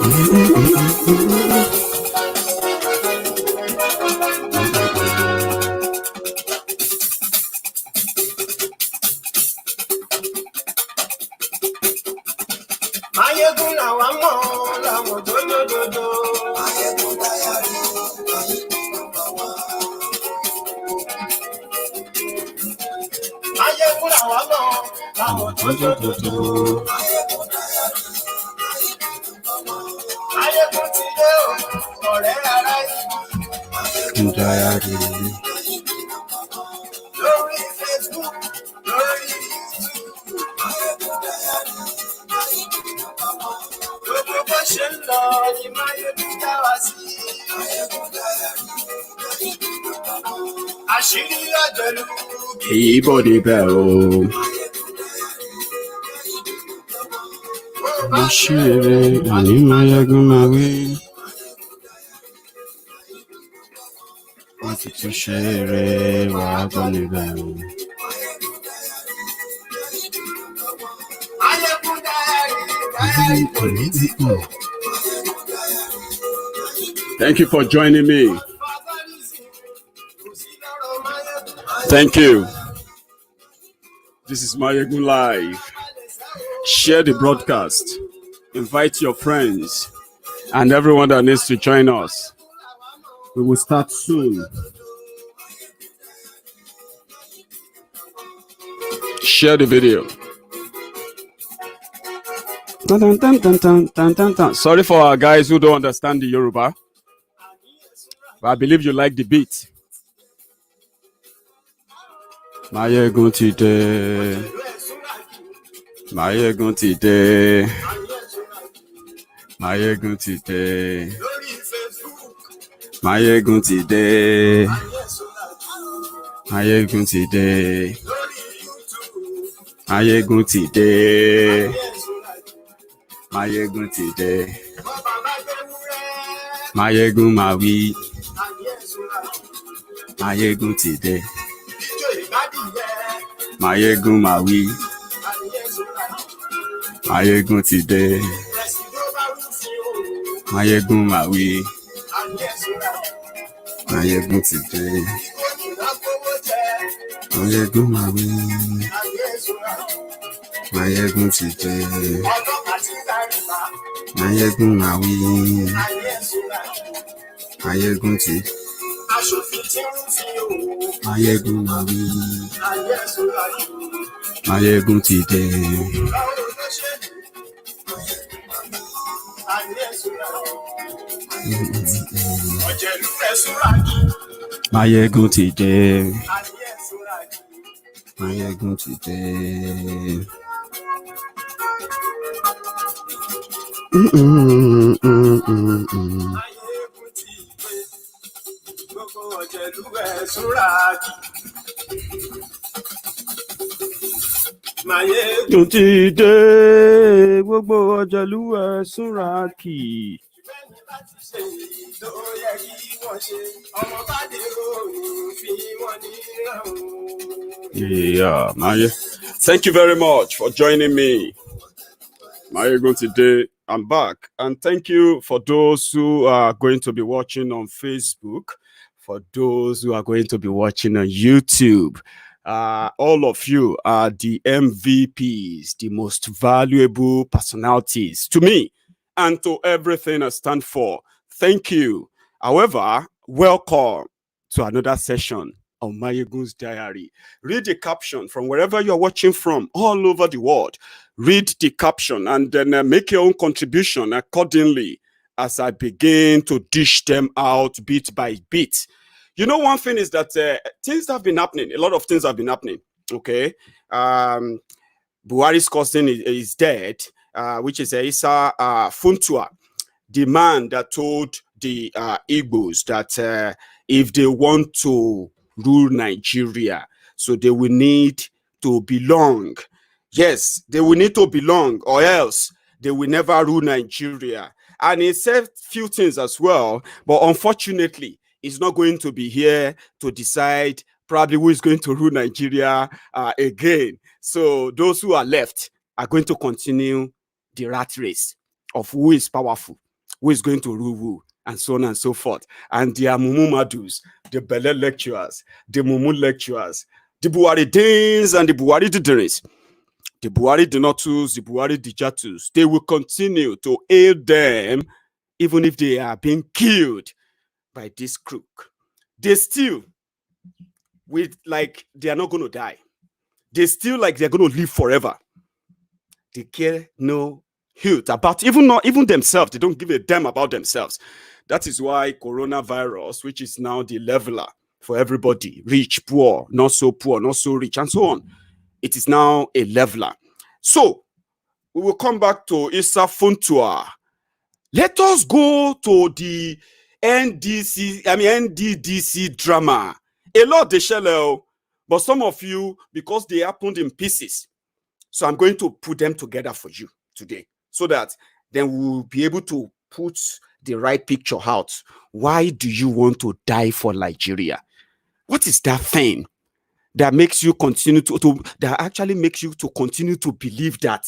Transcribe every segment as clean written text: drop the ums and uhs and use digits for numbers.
Maiyegun làwa mọ̀ làwọn dòdòdòdò. Maiyegun Diary, Maiyegun làwa mọ̀ làwọn dòdòdòdò. Maiyegun ti dé o, ọ̀rẹ́ ara yìí. Diary. Lórí Facebook, lórí YouTube. Gbogbo bó ṣe ń lọ ni Maiyegun dá wa sí. Àṣírí àjọlù Èyí bọ̀ níbẹ̀ o. Mo ṣe eré àní Maiyegun máa wí. Wọ́n ti tún ṣe eré wàá bọ̀ níbẹ̀ o. Maiyegun Diary political. Thank you for joining me. Thank you. This is Maiyegun Live. Share the broadcast. Invite your friends and everyone that needs to join us. We will start soon. Share the video. Dun, dun, dun, dun, dun, dun, dun, dun. Sorry for our guys who don't understand the Yoruba, but I believe you like the beat. Maiyegun today. Maiyegun today. Maiyegun today. Maiyegun today. Maiyegun today. Maiyegun today. Maiyegun today. Maiyegun Mawi. Maiyegun today. Maiyegun Mawi. Maiyegun today. Maiyegun Mawi. Maiyegun today. Maiyegun Mawi. Maiyegun today. Maiyegun Mawi. Maiyegun today. Maiyegun Mawi. Maiyegun today. Maiyegun today. Maiyegun today. Maiyegun today. Gbogbo ọ̀jẹ̀lú ẹ̀ súnra kì. Yeah, thank you very much for joining me. Maiyegun today. I'm back, and thank you for those who are going to be watching on Facebook, for those who are going to be watching on YouTube. All of you are the MVPs, the most valuable personalities to me and to everything I stand for. Thank you. However, welcome to another session of Maiyegun's Diary. Read the caption from wherever you're watching from, all over the world. Read the caption and then make your own contribution accordingly as I begin to dish them out bit by bit. You know, one thing is that things have been happening. A lot of things have been happening. Okay. Buhari's cousin is dead, which is Isa Funtua, the man that told the Igbos that if they want to rule Nigeria, so they will need to belong. Yes, they will need to belong, or else they will never rule Nigeria. And he said few things as well, but unfortunately, he's not going to be here to decide probably who is going to rule Nigeria again. So those who are left are going to continue the rat race of who is powerful who is going to rule who, and so on and so forth. And the Mumu Madus, the Bele lecturers, the Mumu lecturers, the Buhari Danes and the Buhari Dideris, the Buhari Denotus, the Buhari Dijatus, they will continue to aid them even if they are being killed by this crook. They still, with like they are not going to die. They still like they're going to live forever. They care no hilt about even themselves. They don't give a damn about themselves. That is why coronavirus, which is now the leveler for everybody, rich, poor, not so rich, and so on, it is now a leveler. So we will come back to Issa Funtua. Let us go to the NDDC drama. A lot they shell, but some of you, because they happened in pieces. So I'm going to put them together for you today so that then we'll be able to put the right picture out. Why do you want to die for Nigeria? What is that thing that makes you continue that actually makes you to continue to believe that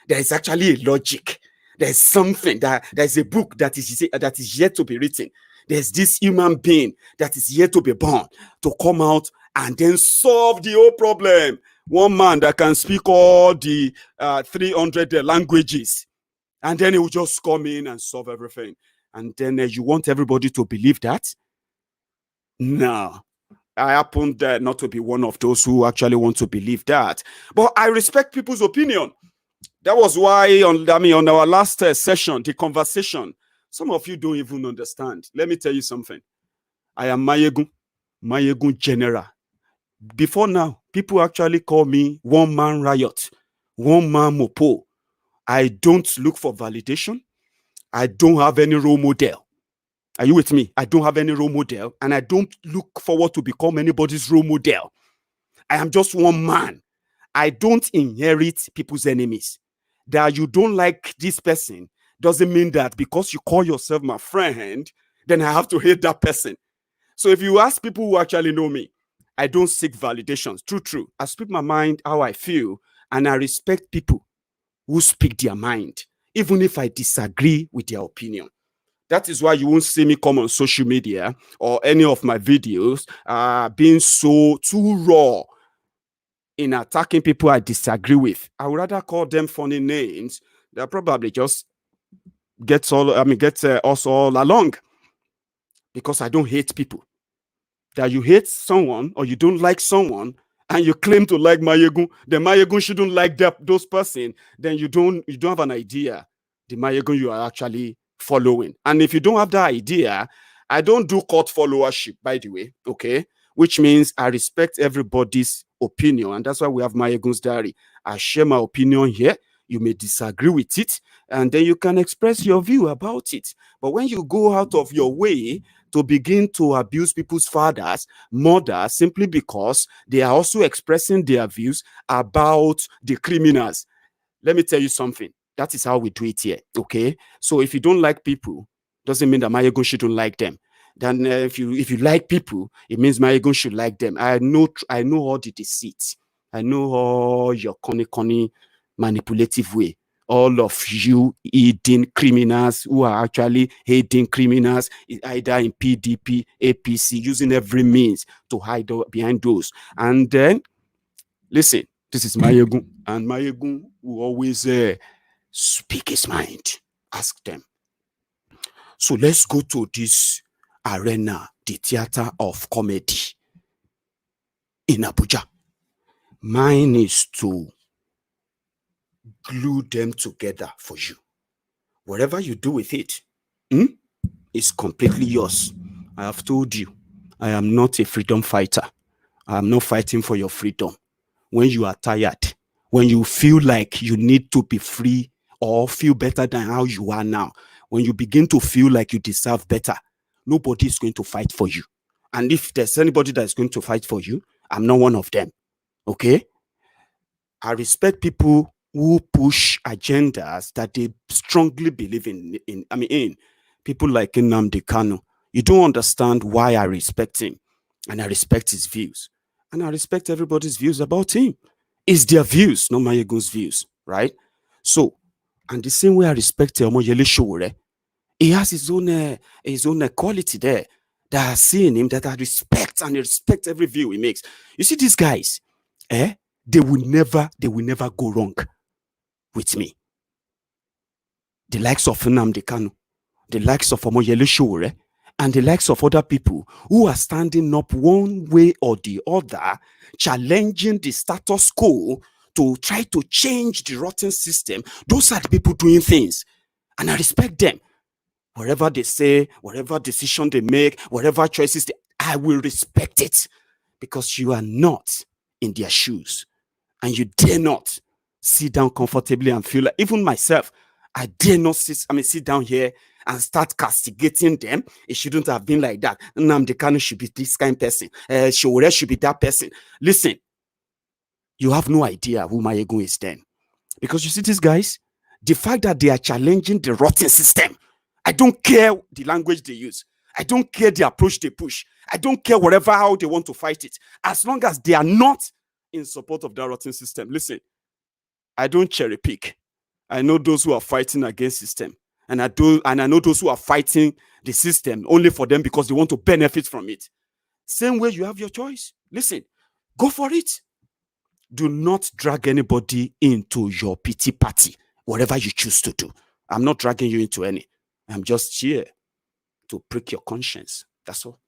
there is actually a logic? There's something there's a book that is yet to be written. There's this human being that is yet to be born to come out and then solve the whole problem. One man that can speak all the 300 languages, and then he will just come in and solve everything. And then you want everybody to believe that? No. I happen not to be one of those who actually want to believe that. But I respect people's opinion. That was why on our last session, the conversation, some of you don't even understand. Let me tell you something. I am Maiyegun General. Before now, people actually call me one man riot, one man mopo. I don't look for validation. I don't have any role model. Are you with me? I don't have any role model, and I don't look forward to become anybody's role model. I am just one man. I don't inherit people's enemies. That you don't like this person doesn't mean that because you call yourself my friend, then I have to hate that person. So if you ask people who actually know me, I don't seek validations. True. I speak my mind, how I feel, and I respect people who speak their mind, even if I disagree with their opinion. That is why you won't see me come on social media or any of my videos being so too raw in attacking people I disagree with. I would rather call them funny names that probably just gets us all along, because I don't hate people. That you hate someone or you don't like someone and you claim to like Maiyegun, then Maiyegun shouldn't like those person, then you don't have an idea the Maiyegun you are actually following. And if you don't have that idea, I don't do cult followership, by the way, okay? Which means I respect everybody's opinion, and that's why we have Maiyegun's Diary. I share my opinion here. You may disagree with it, and then you can express your view about it. But when you go out of your way to begin to abuse people's fathers, mothers, simply because they are also expressing their views about the criminals, let me tell you something. That is how we do it here, okay? So if you don't like people, doesn't mean that Maiyegun shouldn't like them. Then if you like people, it means Maiyegun should like them. I know all the deceit. I know all your conny manipulative way. All of you aiding criminals who are actually aiding criminals, either in PDP, APC, using every means to hide behind those. And then, listen, this is Maiyegun, and Maiyegun will always speak his mind. Ask them. So let's go to this arena, the theater of comedy in Abuja. Mine is to glue them together for you. Whatever you do with it is completely yours. I have told you, I am not a freedom fighter. I am not fighting for your freedom. When you are tired, when you feel like you need to be free or feel better than how you are now, when you begin to feel like you deserve better, nobody is going to fight for you. And if there's anybody that is going to fight for you, I'm not one of them. Okay? I respect people who push agendas that they strongly believe in. People like Nnamdi Kanu. You don't understand why I respect him. And I respect his views. And I respect everybody's views about him. It's their views, not Maiyegun's views, right? So, and the same way I respect Omoyele Sowore, He has his own quality there that I see in him that I respect, and I respect every view he makes. You see, these guys, they will never go wrong with me. The likes of Nnamdi Kanu, the likes of Omoyele Sowore, and the likes of other people who are standing up one way or the other, challenging the status quo to try to change the rotten system. Those are the people doing things, and I respect them. Whatever they say, whatever decision they make, whatever choices I will respect it, because you are not in their shoes, and you dare not sit down comfortably and feel like, even myself, I dare not sit down here and start castigating them. It shouldn't have been like that. Nnamdi Kanu should be this kind of person. Sowore should be that person. Listen, you have no idea who Maiyegun is then. Because you see these guys, the fact that they are challenging the rotten system, I don't care the language they use. I don't care the approach they push. I don't care how they want to fight it. As long as they are not in support of that rotten system. Listen, I don't cherry pick. I know those who are fighting against system. And I know those who are fighting the system only for them because they want to benefit from it. Same way you have your choice. Listen, go for it. Do not drag anybody into your pity party, whatever you choose to do. I'm not dragging you into any. I'm just here to prick your conscience. That's all.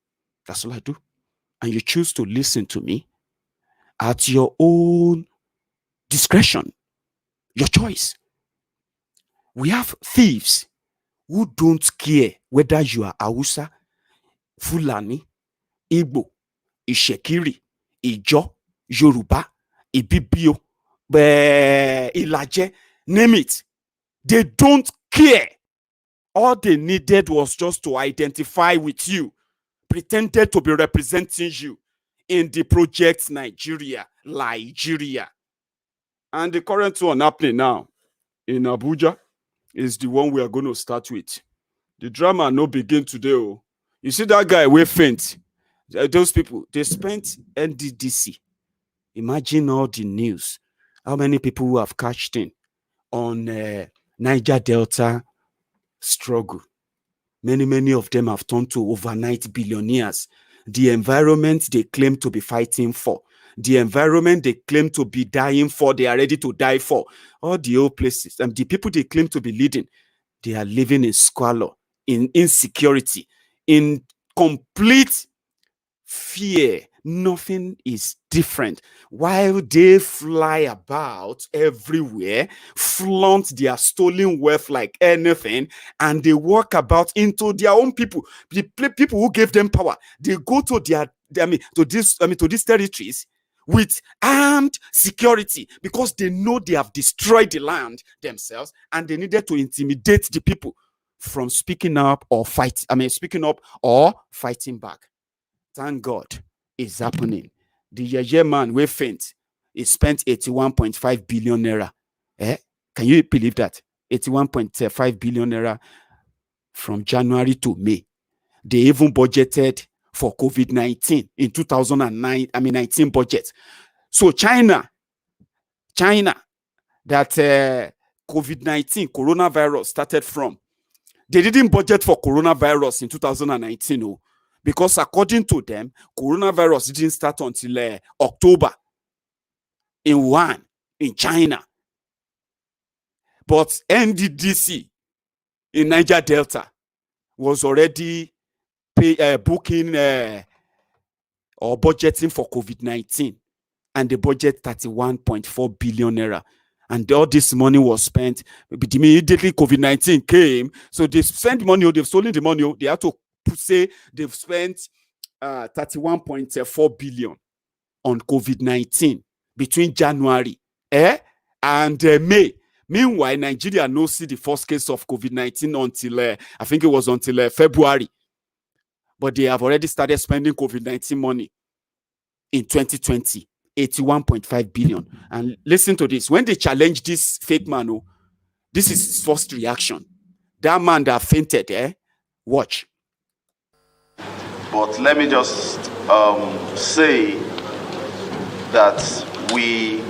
That's all I do. And you choose to listen to me at your own discretion. Your choice. We have thieves who don't care whether you are Hausa, Fulani, Igbo, Ishekiri, Ijo, Yoruba, Ibibio, Ilaje, name it. They don't care. All they needed was just to identify with you, pretended to be representing you in the project Nigeria. And the current one happening now in Abuja is the one we are going to start with. The drama no begin today. Oh. You see that guy wey faint? Those people, they spent NDDC. Imagine all the news. How many people who have cashed in on Niger Delta struggle? Many of them have turned to overnight billionaires. The environment they claim to be fighting for, the environment they claim to be dying for, they are ready to die for. All the old places, and the people they claim to be leading, they are living in squalor, in insecurity, in complete fear. Nothing is different. While they fly about everywhere, flaunt their stolen wealth like anything, and they walk about into their own people, the people who gave them power. They go to to these territories with armed security because they know they have destroyed the land themselves, and they needed to intimidate the people from speaking up or fighting back. Thank God it's happening. The Yeye man we faint, he spent 81.5 billion naira. Can you believe that? 81.5 billion naira from January to May. They even budgeted for COVID-19 in 2019 budget. So China, that COVID-19 coronavirus started from, they didn't budget for coronavirus in 2019. Oh. Because according to them, coronavirus didn't start until October in Wuhan, in China. But NDDC in Niger Delta was already booking or budgeting for COVID-19. And they budget 31.4 billion naira. And all this money was spent. Immediately COVID-19 came. So they spent money, they've stolen the money. They had to say they've spent 31.4 billion on COVID-19 between January and May. Meanwhile, Nigeria no see the first case of COVID-19 until I think it was until February. But they have already started spending COVID-19 money in 2020, 81.5 billion. And listen to this. When they challenge this fake man, this is his first reaction. That man that fainted, watch. But let me just say that we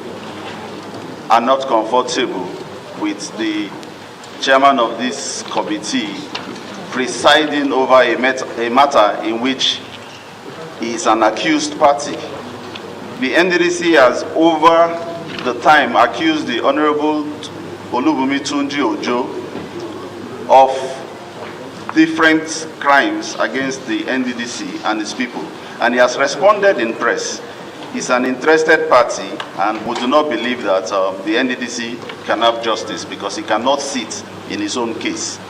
are not comfortable with the chairman of this committee presiding over a matter in which he is an accused party. The NDDC has over the time accused the Honorable Olubunmi Tunji Ojo of different crimes against the NDDC and its people, and he has responded in press. He's an interested party, and we do not believe that the NDDC can have justice because he cannot sit in his own case.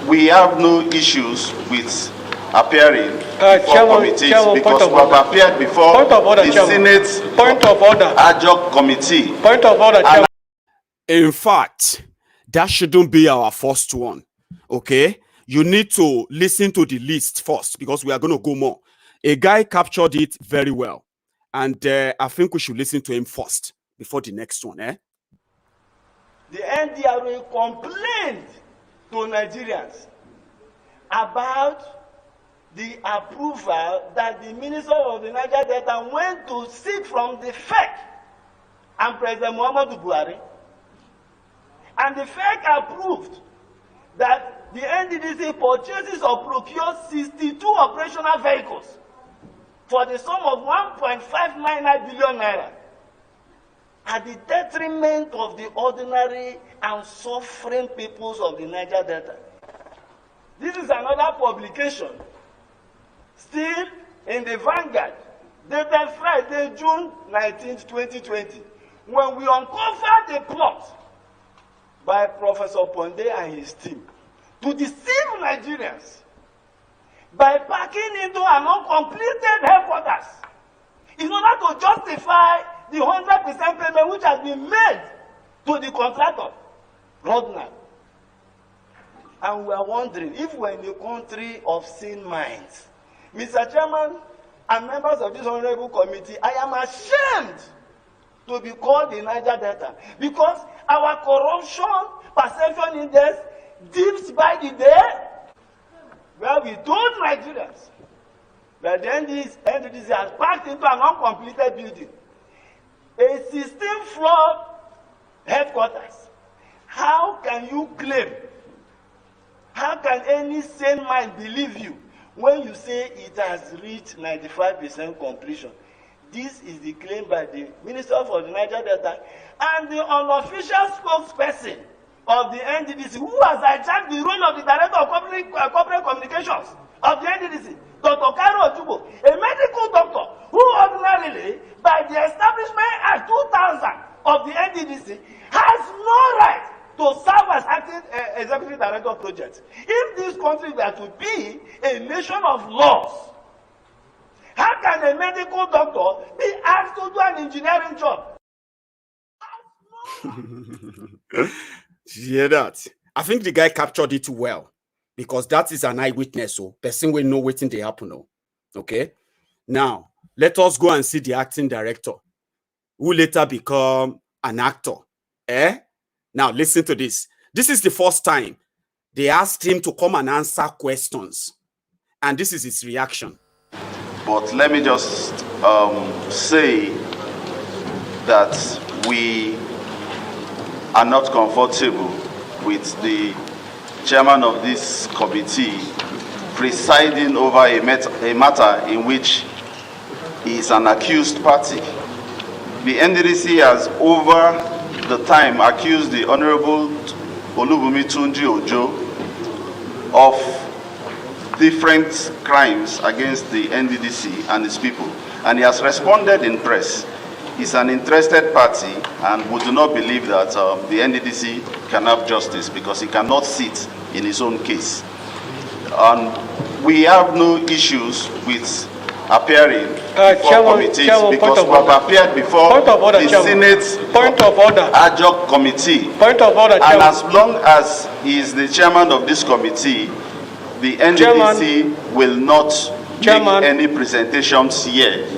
We have no issues with appearing before committees because we have appeared before the Senate's adjunct committee. Point of order, Chairman. In fact, that shouldn't be our first one. Okay? You need to listen to the list first because we are going to go more. A guy captured it very well. And I think we should listen to him first before the next one. The NDRA complained to Nigerians about the approval that the Minister of the Niger Delta went to seek from the FEC and President Muhammadu Buhari. And the FEC approved that the NDDC purchases or procures 62 operational vehicles for the sum of 1.599 billion naira at the detriment of the ordinary and suffering peoples of the Niger Delta. This is another publication, still in the Vanguard, dated Friday, June 19, 2020, when we uncovered the plot by Professor Ponde and his team to deceive Nigerians by packing into an uncompleted headquarters in order to justify the 100% payment which has been made to the contractor, Rodman. And we are wondering if we're in a country of sane minds. Mr. Chairman and members of this honorable committee, I am ashamed to be called the Niger Delta because our corruption perception index dips by the day, where we told Nigerians that the NDDC has packed into an uncompleted building a 16-floor headquarters. How can you claim? How can any sane mind believe you when you say it has reached 95% completion? This is the claim by the Minister for the Niger Delta and the unofficial spokesperson of the NDDC, who has hijacked the role of the Director of Corporate Communications of the NDDC, Dr. Cairo Ojubo, a medical doctor who ordinarily, by the establishment at 2000 of the NDDC, has no right to serve as acting executive director of projects. If this country were to be a nation of laws, how can a medical doctor be asked to do an engineering job? You hear that? I think the guy captured it well because that is an eyewitness. So person will know waiting they happen. Okay. Now let us go and see the acting director, who later become an actor. Now listen to this. This is the first time they asked him to come and answer questions, and this is his reaction. But let me just say that we are not comfortable with the chairman of this committee presiding over a matter in which he is an accused party. The NDDC has over the time accused the Honorable Olubunmi Tunji Ojo of different crimes against the NDDC and its people, and he has responded in press. He's an interested party, and we do not believe that the NDDC can have justice because he cannot sit in his own case. We have no issues with appearing before committees because we have appeared before the Senate's adjunct committee. And as long as he is the chairman of this committee, the NDDC will not make any presentations here.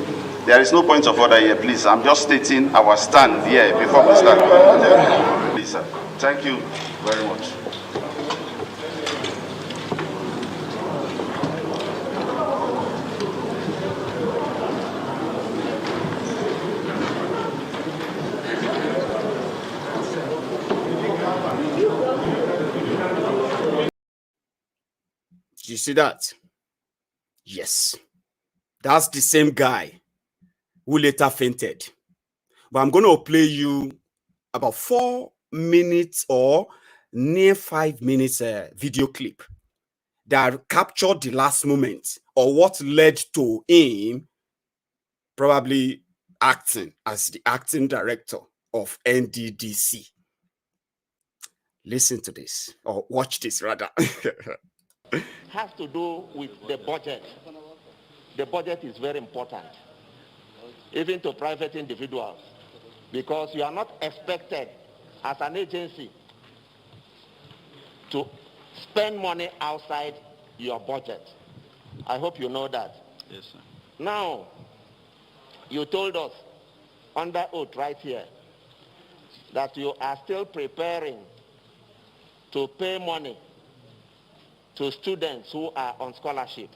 There is no point of order here, please. I'm just stating our stand here before we start. Please, sir. Thank you very much. Did you see that? Yes. That's the same guy who later fainted. But I'm going to play you about 4 minutes or near 5 minutes video clip that captured the last moment or what led to him probably acting as the acting director of NDDC. Listen to this, or watch this rather. Has to do with the budget. The budget is very important, even to private individuals, because you are not expected as an agency to spend money outside your budget. I hope you know that. Yes, sir. Now, you told us under oath right here that you are still preparing to pay money to students who are on scholarship.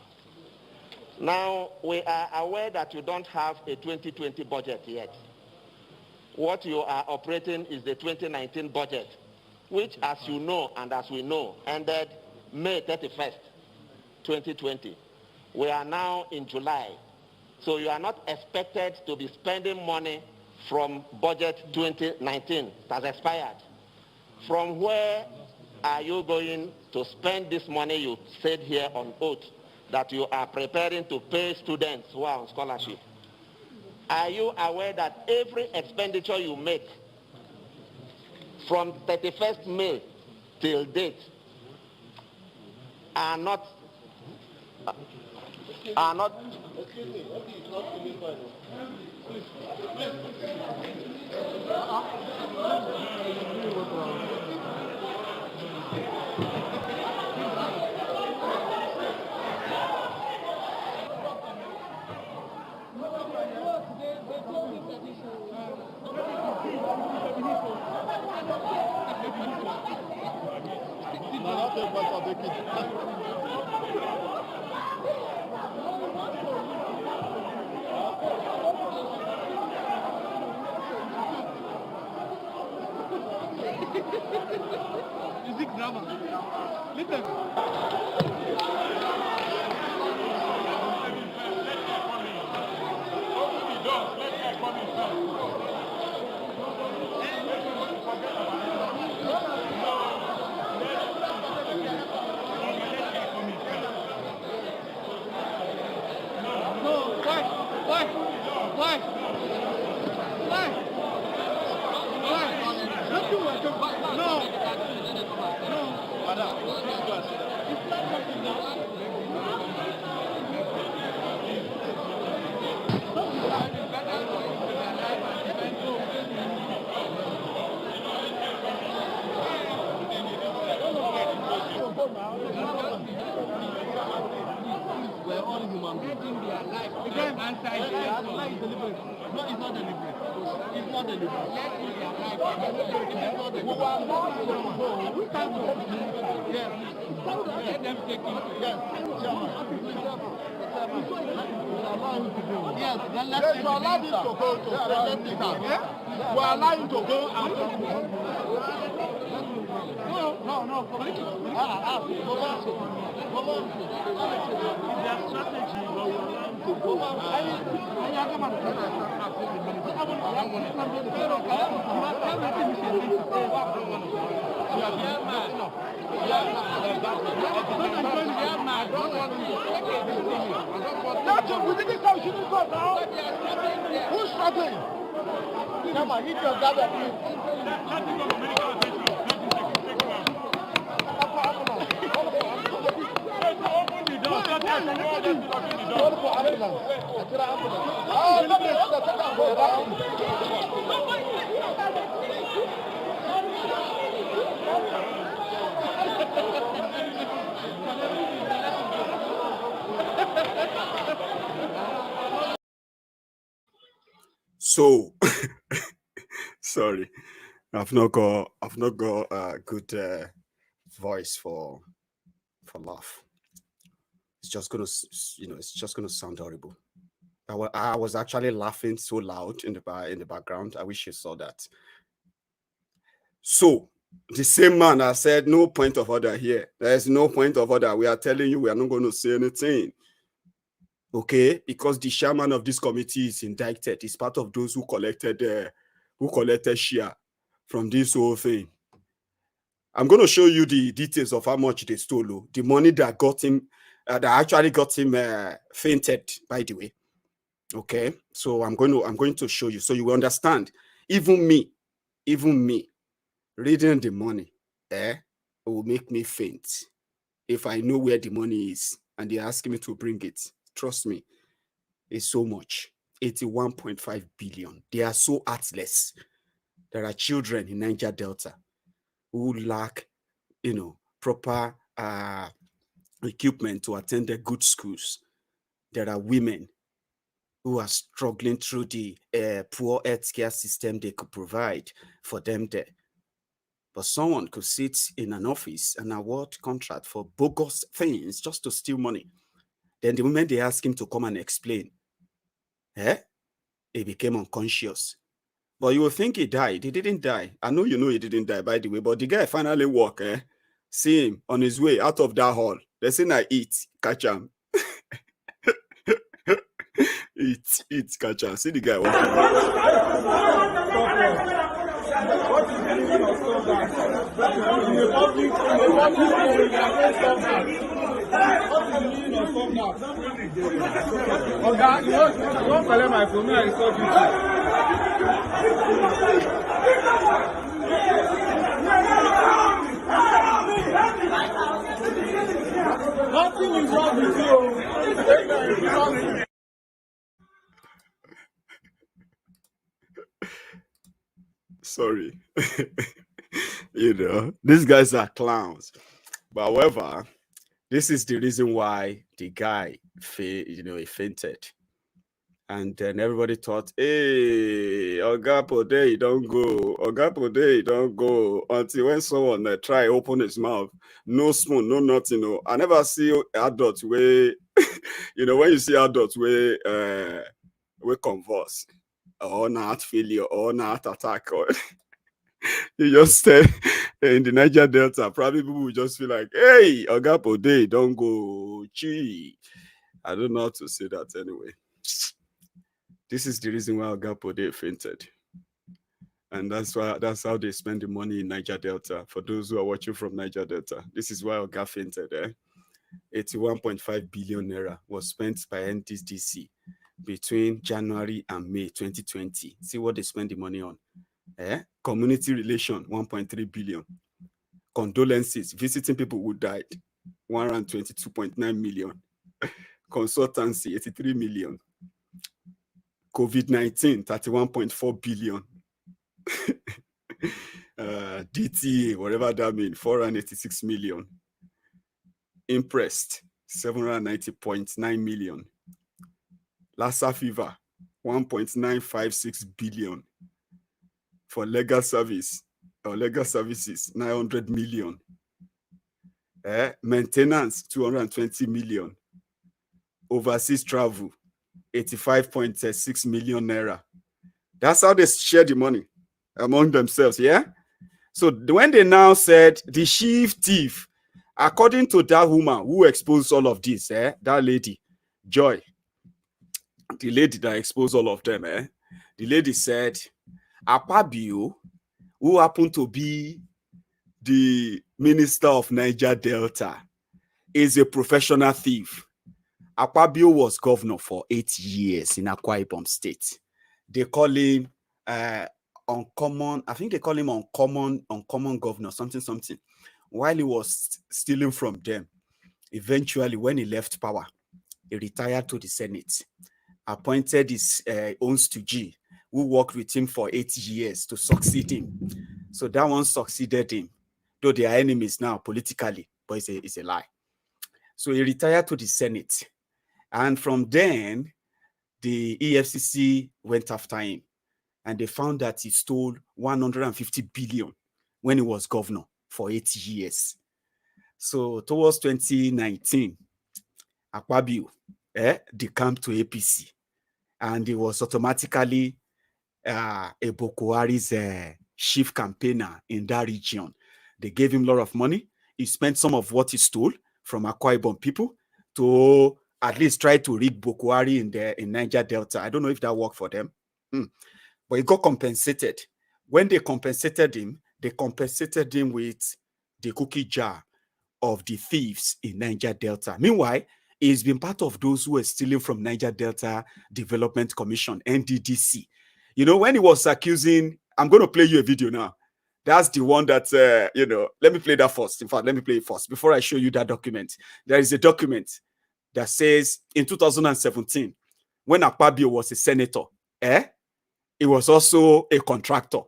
Now, we are aware that you don't have a 2020 budget yet. What you are operating is the 2019 budget, which, as you know and as we know, ended May 31st, 2020. We are now in July. So you are not expected to be spending money from budget 2019 that has expired. From where are you going to spend this money you said here on oath that you are preparing to pay students who are on scholarship? Are you aware that every expenditure you make from 31st May till date are not Who's struggling? Come on, you can gather. So, sorry, I've not got a good voice for laugh. It's just gonna, it's just gonna sound horrible. I was actually laughing so loud in the background. I wish you saw that. So The same man has said no point of order here. There is no point of order. We are telling you we are not going to say anything. Okay, because the chairman of this committee is indicted. He's part of those who collected share from this whole thing. I'm going to show you the details of how much they stole. The money that got him, that actually got him fainted, by the way. Okay, so I'm going to show you so you will understand. Even me, reading the money, it will make me faint if I know where the money is and they're asking me to bring it. Trust me, it's so much. 81.5 billion. They are so heartless. There are children in Niger Delta who lack, proper equipment to attend their good schools. There are women who are struggling through the poor healthcare system they could provide for them there. But someone could sit in an office and award contract for bogus things just to steal money. Then the moment they ask him to come and explain, he became unconscious. But you will think he died. He didn't die. I know you know he didn't die, by the way, but the guy finally walked. See him on his way out of that hall. They say, I eat, catch him. eat, catch him. See the guy walking. What is the meaning of stop that? What is the meaning of stop that? Okay, you don't collect my phone, I stop you. Nothing is wrong with you. Sorry. These guys are clowns. But however, this is the reason why the guy he fainted. And then everybody thought, hey, Oga Pode, don't go. Oga Pode, don't go. Until when someone try open his mouth, no spoon, no nothing. I never see adults where, when you see adults where converse, or not failure, or not attack, or you just stay in the Niger Delta, probably people will just feel like, hey, Oga Pode, don't go. Gee. I don't know how to say that anyway. This is the reason why Oga Pode fainted. And that's how they spend the money in Niger Delta. For those who are watching from Niger Delta, this is why Oga fainted. 81.5 billion naira was spent by NDDC between January and May 2020. See what they spend the money on. Community relation, 1.3 billion. Condolences, visiting people who died, 122.9 million. Consultancy, 83 million. Covid-19, 31.4 billion. DTA, whatever that means, 486 million. Impressed, 790.9 million. Lassa fever, 1.956 billion. For legal services, 900 million. Maintenance, 220 million. Overseas travel, 85.6 million naira. That's how they share the money among themselves, yeah? So when they now said the chief thief, according to that woman who exposed all of this, that lady, Joy, the lady that exposed all of them, the lady said, Akpabio, who happened to be the minister of Niger Delta, is a professional thief. Akpabio was governor for 8 years in Akwa Ibom State. They call him uncommon, I think they call him uncommon governor, something. While he was stealing from them, eventually when he left power, he retired to the Senate, appointed his own stooge, who worked with him for 8 years to succeed him. So that one succeeded him, though they are enemies now politically, but it's a lie. So he retired to the Senate. And from then, the EFCC went after him. And they found that he stole 150 billion when he was governor for 8 years. So towards 2019, Akpabio decamped to APC. And he was automatically a Boko Haram's chief campaigner in that region. They gave him a lot of money. He spent some of what he stole from Akwa Ibom people to at least try to rig Buhari in Niger Delta. I don't know if that worked for them. But he got compensated. When they compensated him with the cookie jar of the thieves in Niger Delta. Meanwhile, he's been part of those who were stealing from Niger Delta Development Commission, NDDC. You know, when he was accusing, I'm going to play you a video now. That's the one that, let me play that first. In fact, let me play it first before I show you that document. There is a document that says in 2017, when Akpabio was a senator, he was also a contractor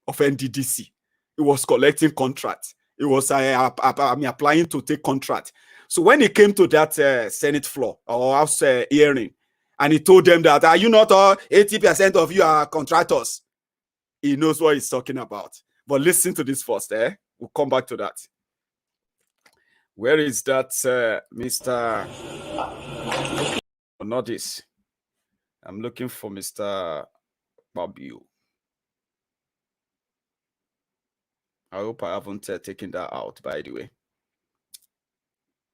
of NDDC. He was collecting contracts. He was applying to take contract. So when he came to that Senate floor or House hearing, and he told them that, are you not all 80% of you are contractors? He knows what he's talking about. But listen to this first, We'll come back to that. Where is that, Mr. Oh, not this. I'm looking for Mr. Akpabio. I hope I haven't taken that out, by the way.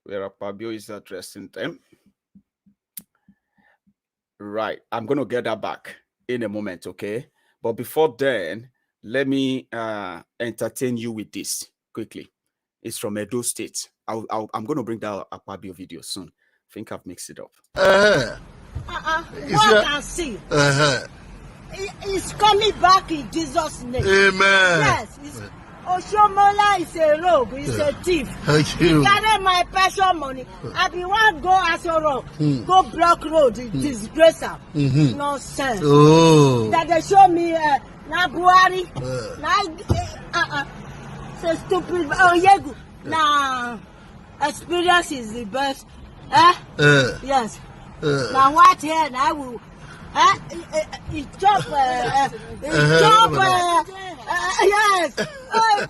Where Akpabio is addressing them. Right. I'm going to get that back in a moment, okay? But before then, let me entertain you with this quickly. It's from Edo State. I'm going to bring that Akpabio video soon. I think I've mixed it up. What can see? It's coming back in Jesus' name. Amen. Yes. Oshomola is a rogue. He's a thief. He carry my pension money. I be one go as a rogue. Go block road. Disgrace. Nonsense. Oh. That they show me na Buhari. So stupid. Oh, Yegu. Now, experience is the best. Yes. Now what here? Now will. He chop. Yes. Oh,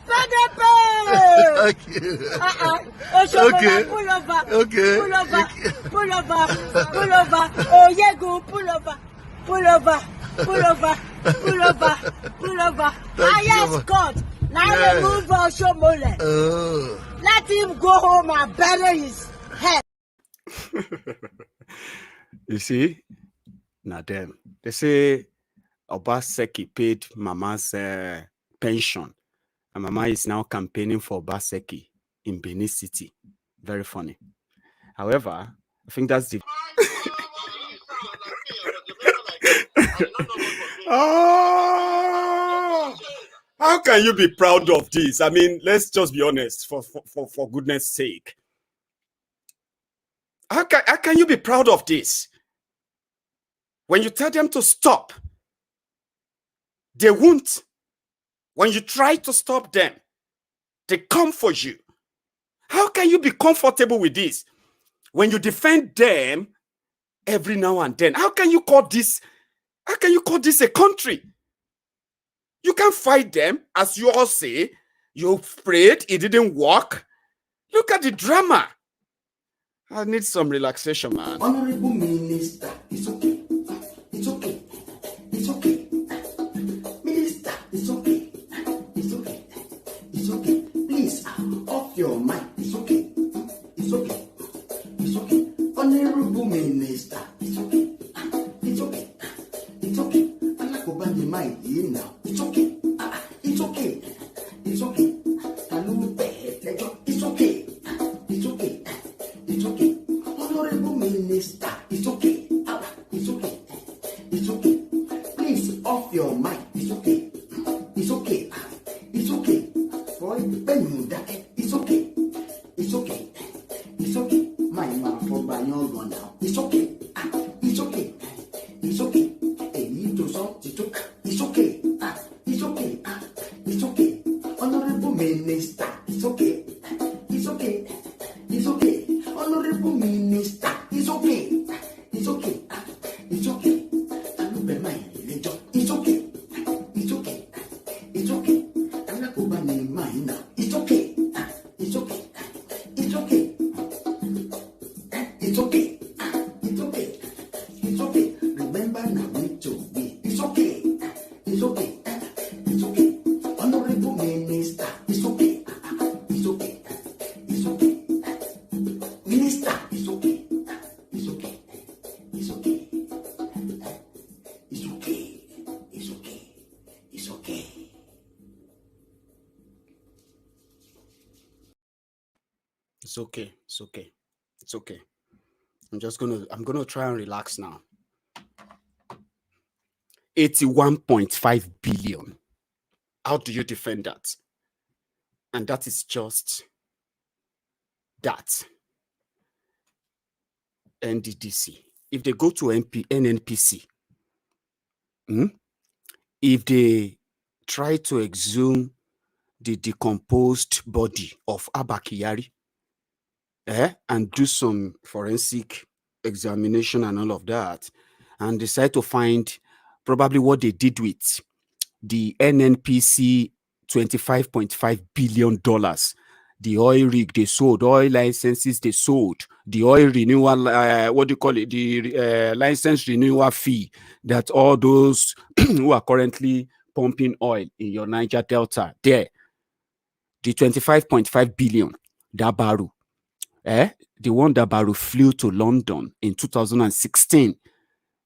Okay. Pull over. Okay. Pull over. Pull over. Pull over. Oh, Yegu. Pull over. Pull over. Pull over. Pull over. Pull over. Yes, God. Now remove Oshomole. Let him go home and bury his head. You see? Now them. They say Obaseki paid Mama's pension. And Mama is now campaigning for Obaseki in Benin City. Very funny. However, I think that's the... Oh! How can you be proud of this? I mean, let's just be honest, for goodness sake. How can you be proud of this? When you tell them to stop, they won't. When you try to stop them, they come for you. How can you be comfortable with this? When you defend them every now and then, how can you call this a country? You can't fight them, as you all say. You prayed, it didn't work. Look at the drama. I need some relaxation, man. Honorable Minister, it's okay. It's okay. It's okay. Minister, it's okay. It's okay. It's okay. Please, off your mic. It's okay. It's okay. It's okay. Honorable Minister, it's okay. It's okay. It's okay. I'm not going to mind you now. It's okay. It's okay. It's okay. It's okay. It's okay. It's okay. Honorable Minister, it's okay. It's okay. It's okay. Please off your mic. It's okay. It's okay. It's okay. Boy, it's okay. It's okay. It's okay. My mouth for by your gun now. It's okay. It's okay. It's okay. Hey, you do something. It's okay. It's okay. It's okay. Honorable Minister, it's okay. It's okay. It's okay. Honorable Minister, it's okay. It's okay. It's okay. It's okay. It's okay. It's okay. I'm not going to mind now. It's okay. It's okay. It's okay. It's okay. It's okay. It's okay. Remember now, need to be. It's okay. It's okay. It's okay. Honorable Minister, it's okay. Minister, it's okay. It's okay. It's okay. It's okay. It's okay. It's okay. It's okay. It's okay. It's okay. I'm gonna try and relax now. 81.5 billion. How do you defend that? And that is just that. NDDC. If they go to NNPC, if they try to exhume the decomposed body of Abba Kyari, and do some forensic examination and all of that, and decide to find probably what they did with the NNPC $25.5 billion, the oil rig they sold, oil licenses they sold, the oil renewal, the license renewal fee that all those who are currently pumping oil in your Niger Delta, there, the 25.5 billion, that barrel, the one that barrel flew to London in 2016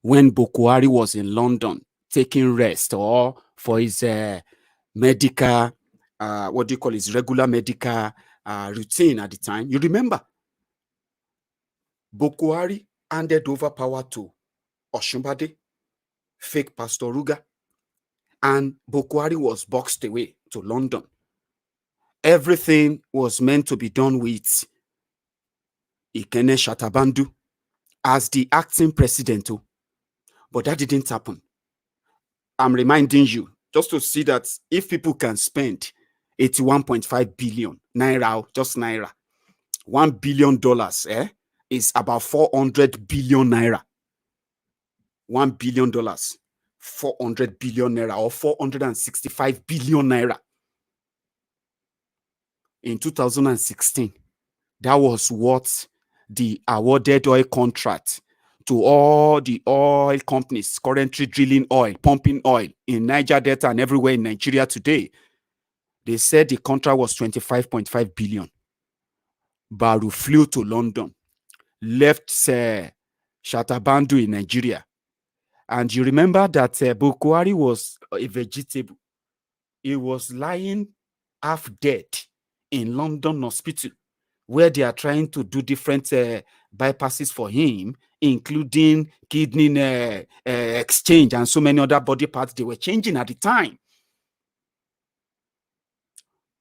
when Buhari was in London taking rest or for his medical, his regular medical routine at the time. You remember, Buhari handed over power to Oshunbade, fake Pastor Ruga, and Buhari was boxed away to London. Everything was meant to be done with Ikene Shatabandu as the acting president, but that didn't happen. I'm reminding you, just to see that if people can spend 81.5 billion naira, just naira, $1 billion is about 400 billion naira. $1 billion, 400 billion naira, or 465 billion naira. In 2016, that was what the awarded oil contract to all the oil companies currently drilling oil, pumping oil in Niger Delta and everywhere in Nigeria today. They said the contract was 25.5 billion. Baru flew to London, left Shatabandu in Nigeria. And you remember that Buhari was a vegetable. He was lying half dead in London hospital, where they are trying to do different bypasses for him, including kidney exchange and so many other body parts they were changing at the time.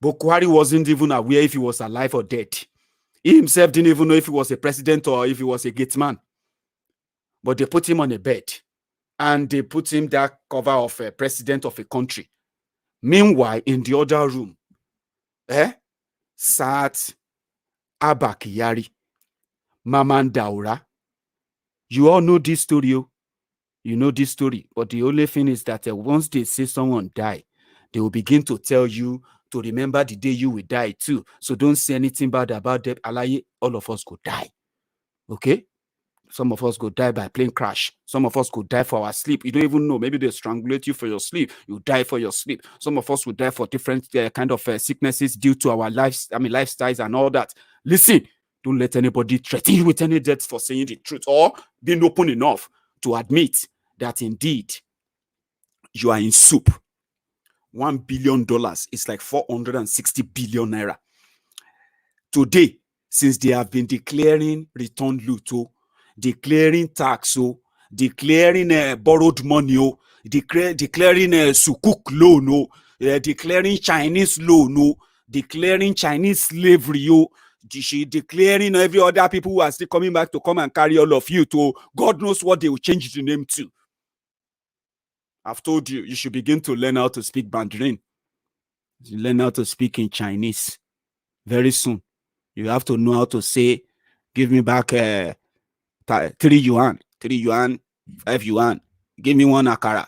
Buhari wasn't even aware if he was alive or dead. He himself didn't even know if he was a president or if he was a gate man. But they put him on a bed and they put him that cover of a president of a country. Meanwhile, in the other room, sat Abba Kyari, Maman Daura. You all know this story. You know this story. But the only thing is that once they say someone died, they will begin to tell you to remember the day you will die too. So don't say anything bad about them. All of us could die. Okay? Some of us could die by plane crash. Some of us could die for our sleep. You don't even know. Maybe they strangulate you for your sleep. You die for your sleep. Some of us will die for different kind of sicknesses due to our lifestyles and all that. Listen, don't let anybody threaten you with any death for saying the truth or being open enough to admit that indeed you are in soup. $1 billion is like 460 billion naira. Today, since they have been declaring return loot, declaring tax, declaring borrowed money, declaring sukuk loan, declaring Chinese loan, declaring Chinese slavery, declaring every other people who are still coming back to come and carry all of you to God knows what they will change the name to. I've told you, you should begin to learn how to speak Mandarin. You learn how to speak in Chinese very soon. You have to know how to say, give me back 3 yuan, 5 yuan. Give me 1 akara.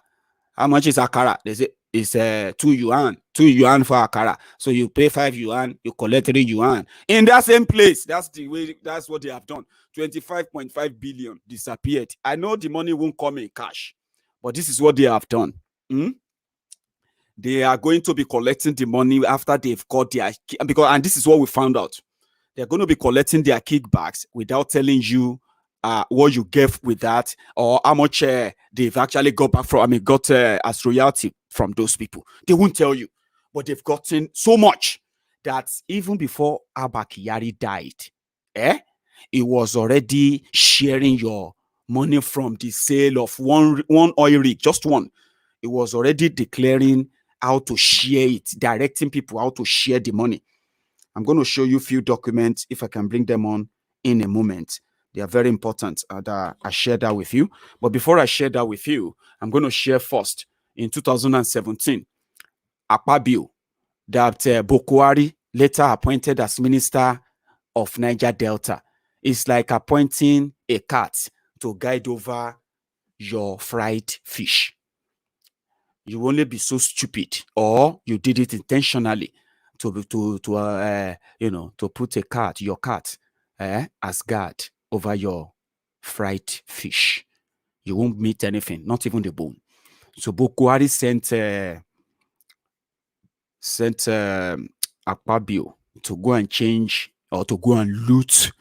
How much is akara? They say it's 2 yuan. 2 yuan for akara. So you pay 5 yuan, you collect 3 yuan. In that same place, that's the way, that's what they have done. 25.5 billion disappeared. I know the money won't come in cash, but this is what they have done. They are going to be collecting the money after they've got their, and this is what we found out. they're going to be collecting their kickbacks without telling you what you gave with that, or how much they've actually got back from, got as royalty from those people. They won't tell you, but they've gotten so much that even before Abba Kyari died, it was already sharing your money from the sale of one oil rig, just one. It was already declaring how to share it, directing people how to share the money. I'm going to show you a few documents, if I can bring them on in a moment. They are very important that I share that with you. But before I share that with you, I'm going to share first. In 2017, Akpabio, that Buhari later appointed as Minister of Niger Delta, is like appointing a cat to guide over your fried fish. You only be so stupid, or you did it intentionally to put your cat as guard over your fried fish. You won't meet anything, not even the bone. So Buhari sent Akpabio to go and change, or to go and loot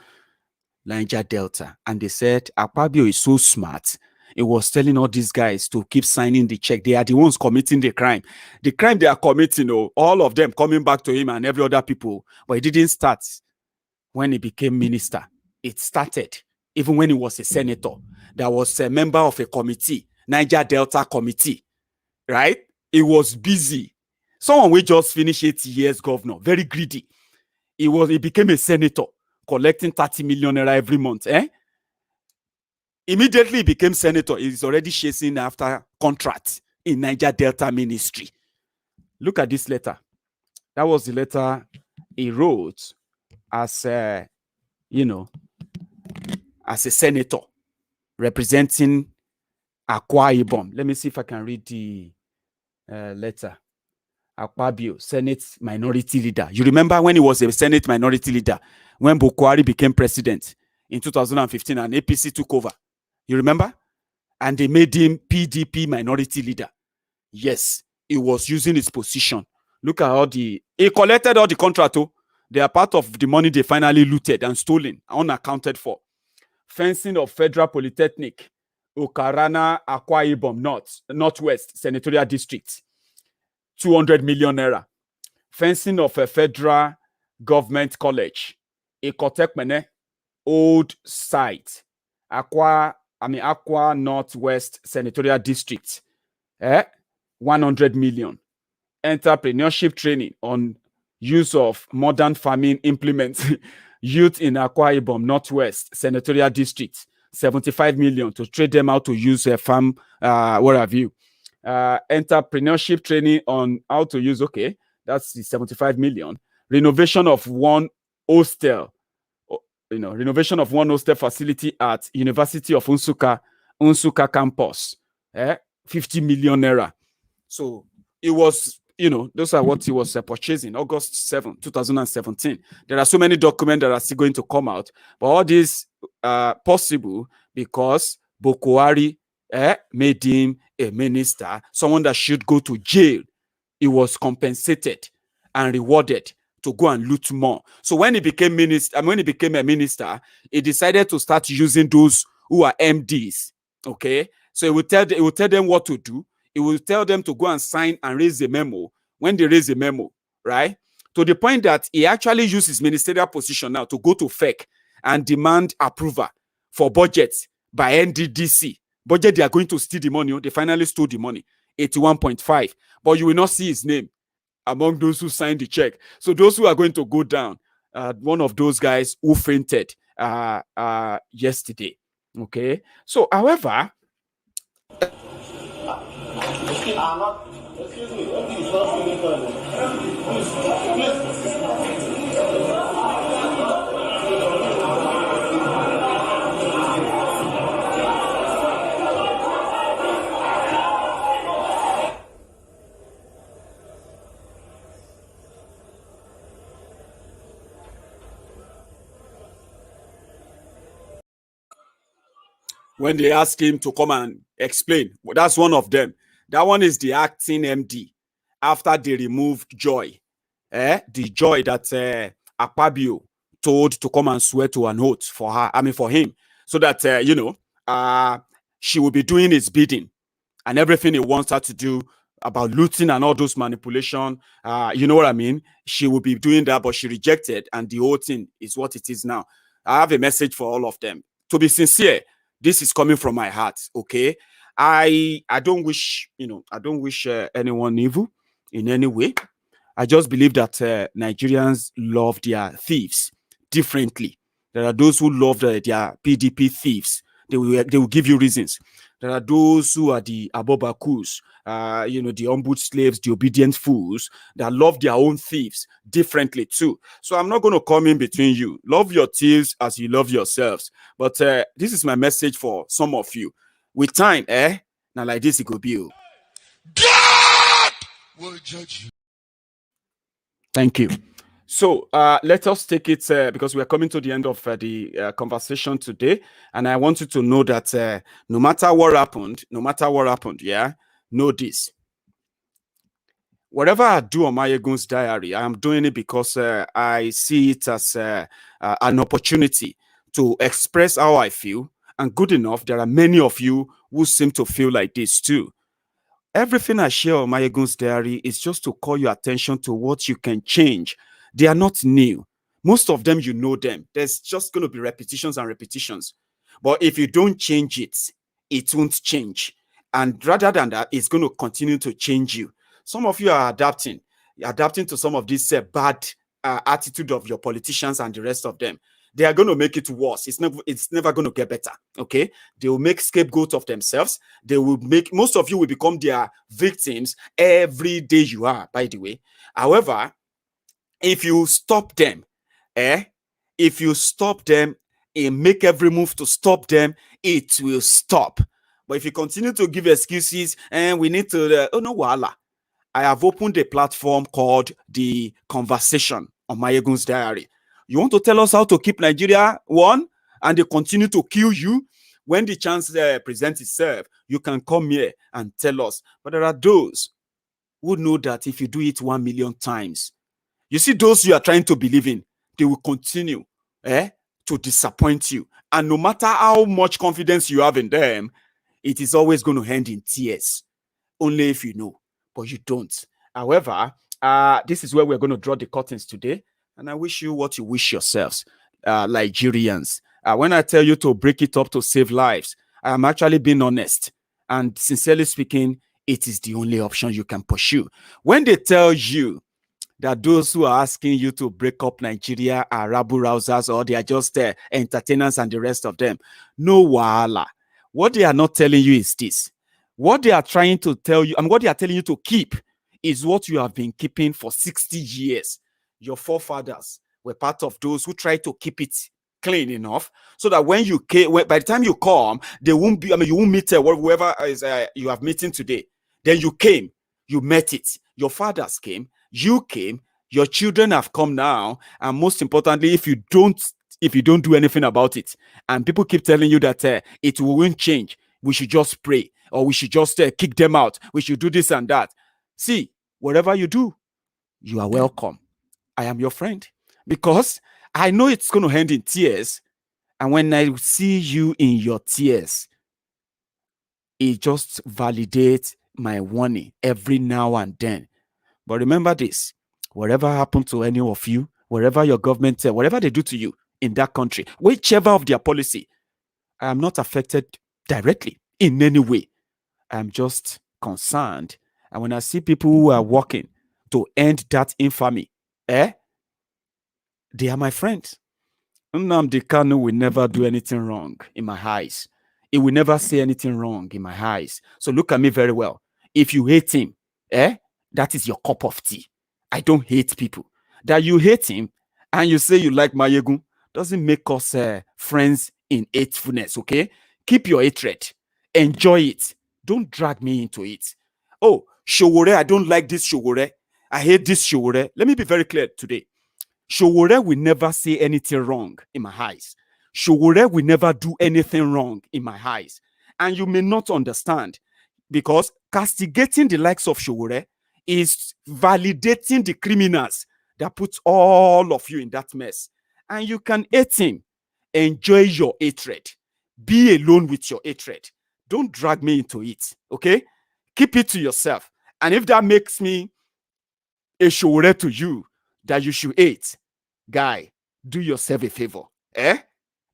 Niger Delta. And they said Akpabio is so smart. It was telling all these guys to keep signing the check. They are the ones committing the crime. The crime they are committing, all of them coming back to him and every other people. But it didn't start when he became minister. It started even when he was a senator. There was a member of a committee, Niger Delta Committee, right? He was busy. Someone will just finish 8 years governor, very greedy. He became a senator, collecting 30 million naira every month. Immediately he became senator. He's already chasing after contracts in Niger Delta Ministry. Look at this letter. That was the letter he wrote as as a senator representing Akwa Ibom. Let me see if I can read the letter. Akpabio, Senate Minority Leader. You remember when he was a Senate Minority Leader, when Buhari became president in 2015 and APC took over? You remember? And they made him PDP Minority Leader. Yes, he was using his position. Look at he collected all the contract. They are part of the money they finally looted and stolen, unaccounted for. Fencing of Federal Polytechnic, Okarana, Akwa Ibom Northwest Senatorial District, 200 million naira. Fencing of a Federal Government College, Ekotekmene, Old Site, Akwa Northwest Senatorial District, 100 million. Entrepreneurship training on use of modern farming implements, youth in Akwa Ibom Northwest Senatorial District, 75 million to trade them how to use a farm, what have you. Entrepreneurship training on how to use, that's the 75 million. Renovation of one hostel, renovation of one hostel facility at University of Nsukka campus, 50 million naira. So it was, those are what he was purchasing, August 7, 2017. There are so many documents that are still going to come out, but all this possible because Buhari made him a minister, someone that should go to jail. He was compensated and rewarded to go and loot more. So when he became a minister, he decided to start using those who are MDs. Okay, so he will tell them what to do. He will tell them to go and sign and raise a memo. When they raise a memo, right, to the point that he actually used his ministerial position now to go to FEC and demand approval for budget by NDDC. Budget, they are going to steal the money. They finally stole the money, 81.5. But you will not see his name among those who signed the check. So those who are going to go down, one of those guys who fainted yesterday. Okay. So, however, excuse me, please, when they ask him to come and explain, well, that's one of them. That one is the acting MD after they removed Joy. The Joy that Akpabio told to come and swear to an oath for her, for him, so that, she will be doing his bidding and everything he wants her to do about looting and all those manipulation. You know what I mean? She will be doing that, but she rejected, and the whole thing is what it is now. I have a message for all of them. To be sincere, this is coming from my heart, okay? I don't wish, anyone evil in any way. I just believe that Nigerians love their thieves differently. There are those who love their PDP thieves. They will give you reasons. There are those who are the abobakus, the ombudsman slaves, the obedient fools that love their own thieves differently too. So I'm not going to come in between you. Love your thieves as you love yourselves. But this is my message for some of you. With time, now like this, it could be you. God will judge you. Thank you. So let us take it because we are coming to the end of the conversation today. And I want you to know that no matter what happened, know this. Whatever I do on Maiyegun's diary, I am doing it because I see it as an opportunity to express how I feel. And good enough, there are many of you who seem to feel like this too. Everything I share on Maiyegun's diary is just to call your attention to what you can change. They are not new. Most of them, you know them. There's just going to be repetitions and repetitions. But if you don't change it, it won't change. And rather than that, it's going to continue to change you. Some of you are adapting to some of this bad attitude of your politicians and the rest of them. They are going to make it worse. It's never going to get better. Okay? They will make scapegoats of themselves. They will make, most of you will become their victims every day you are, by the way. However, if you stop them, if you stop them and make every move to stop them, it will stop. But if you continue to give excuses and we need to, I have opened a platform called The Conversation on Maiyegun's diary. You want to tell us how to keep Nigeria one and they continue to kill you? When the chance presents itself, you can come here and tell us. But there are those who know that if you do it 1 million times, you see those you are trying to believe in, they will continue to disappoint you. And no matter how much confidence you have in them, it is always going to end in tears. Only if you know, but you don't. However, this is where we're going to draw the curtains today. And I wish you what you wish yourselves, Nigerians. When I tell you to break it up to save lives, I am actually being honest. And sincerely speaking, it is the only option you can pursue. When they tell you that those who are asking you to break up Nigeria are rabble-rousers or they are just entertainers and the rest of them, no wahala. What they are not telling you is this. What they are trying to tell you, and what they are telling you to keep is what you have been keeping for 60 years. Your forefathers were part of those who tried to keep it clean enough so that when you came, by the time you come, they won't be, you won't meet whoever is you have meeting today. Then you came, you met it. Your fathers came, you came, your children have come now, and most importantly, if you don't do anything about it, and people keep telling you that it won't change, we should just pray, or we should just kick them out, we should do this and that. See, whatever you do, you are welcome. I am your friend because I know it's going to end in tears. And when I see you in your tears, it just validates my warning every now and then. But remember this, whatever happened to any of you, wherever your government, whatever they do to you in that country, whichever of their policy, I am not affected directly in any way. I'm just concerned. And when I see people who are working to end that infamy, they are my friends. Nnamdi Kanu will never do anything wrong in my eyes. He will never say anything wrong in my eyes. So look at me very well. If you hate him, that is your cup of tea. I don't hate people. That you hate him and you say you like Maiyegun doesn't make us friends in hatefulness, okay? Keep your hatred. Enjoy it. Don't drag me into it. Oh, Showore, I don't like this Showore. I hate this Showore. Let me be very clear today. Showore will never say anything wrong in my eyes. Showore will never do anything wrong in my eyes. And you may not understand because castigating the likes of Showore is validating the criminals that put all of you in that mess. And you can hate him. Enjoy your hatred. Be alone with your hatred. Don't drag me into it, okay? Keep it to yourself. And if that makes me a showre to you that you should hate, guy, do yourself a favor.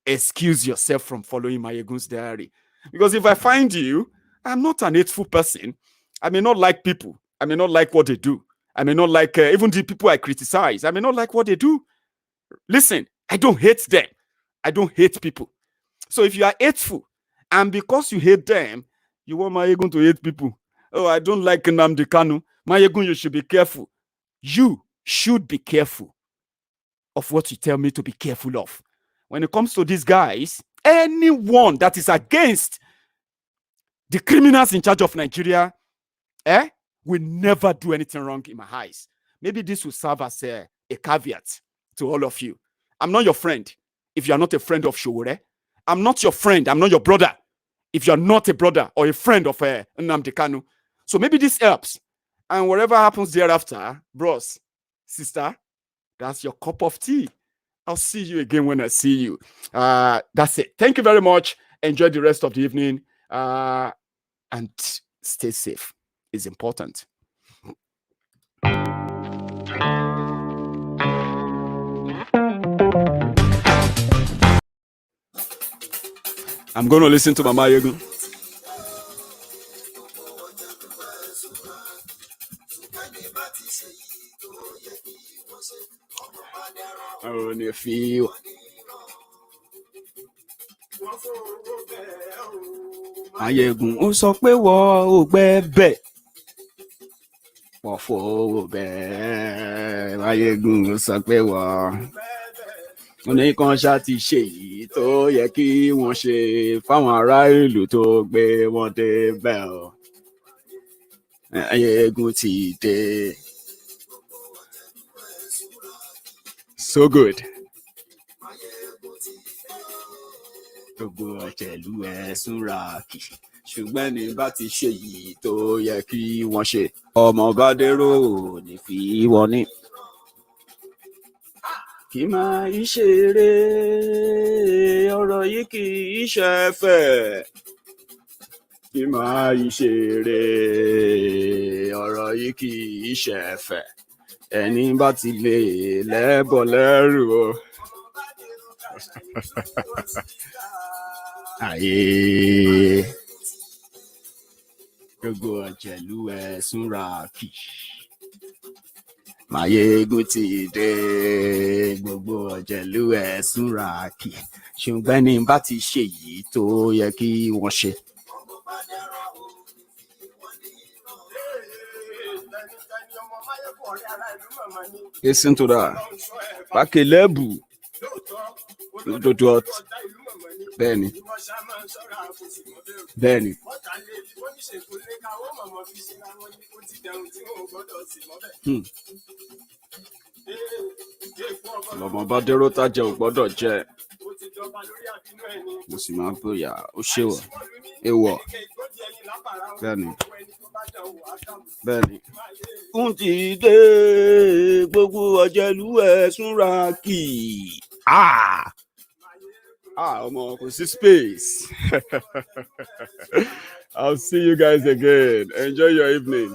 Excuse yourself from following Maiyegun's diary. Because if I find you, I'm not an hateful person. I may not like people. I may not like what they do. I may not like even the people I criticize. I may not like what they do. Listen, I don't hate them. I don't hate people. So if you are hateful, and because you hate them, you want Maiyegun to hate people. Oh, I don't like Nnamdi Kanu. Maiyegun, you should be careful. You should be careful of what you tell me to be careful of. When it comes to these guys, anyone that is against the criminals in charge of Nigeria, will never do anything wrong in my eyes. Maybe this will serve as a caveat to all of you. I'm not your friend if you are not a friend of Showore. I'm not your friend. I'm not your brother if you're not a brother or a friend of Nnamdi Kanu. So maybe this helps. And whatever happens thereafter, bros, sister, that's your cup of tea. I'll see you again when I see you. That's it. Thank you very much. Enjoy the rest of the evening. And stay safe. It's important. I'm going to listen to Mama Maiyegun. I only feel. Maiyegun ó sọ pé wọ́n ò gbẹ́bẹ̀. Wọ́n fowó bẹ́ẹ̀. Maiyegun ó sọ pé wọ́n. Oníkan ṣá ti ṣe èyí tó yẹ kí wọ́n ṣe fáwọn ará ìlú tó gbé wọn débẹ̀ o. Maiyegun ti dé. So good. Gbogbo ọ̀jẹ̀lú ẹ̀ súnra kì ṣùgbọ́n ní bá ti ṣe èyí tó yẹ kí wọ́n ṣe. Ọmọ bá dérò ní fi wọ́n ní. Kì máa ń ṣeré ọ̀rọ̀ yìí kì í ṣẹ̀fẹ̀. Kì máa ń ṣeré ọ̀rọ̀ yìí kì í ṣẹ̀fẹ̀. Ẹni bá ti lè lẹ́bọ̀ lẹ́rù o. Ayé gbogbo ọ̀jẹ̀lú ẹ̀ súnra kì. Maiyegun ti dé, gbogbo ọ̀jẹ̀lú ẹ̀ súnra kì. Ṣùgbọ́n ní bá ti ṣe èyí tó yẹ kí wọ́n ṣe. Listen to that. Bakelebu. Bẹ́ẹ̀ni. Bẹ́ẹ̀ni. Lọ́mọ bá dérò tájẹ ò gbọ́dọ̀ jẹ. Mo sì máa ń bóyá ó ṣèwọ̀. Ewọ̀. Bẹ́ẹ̀ni. Bẹ́ẹ̀ni. Ń ti dé gbogbo ọ̀jẹ̀lú ẹ̀ súnra kì. Ọmọ kò sí space. I'll see you guys again. Enjoy your evening.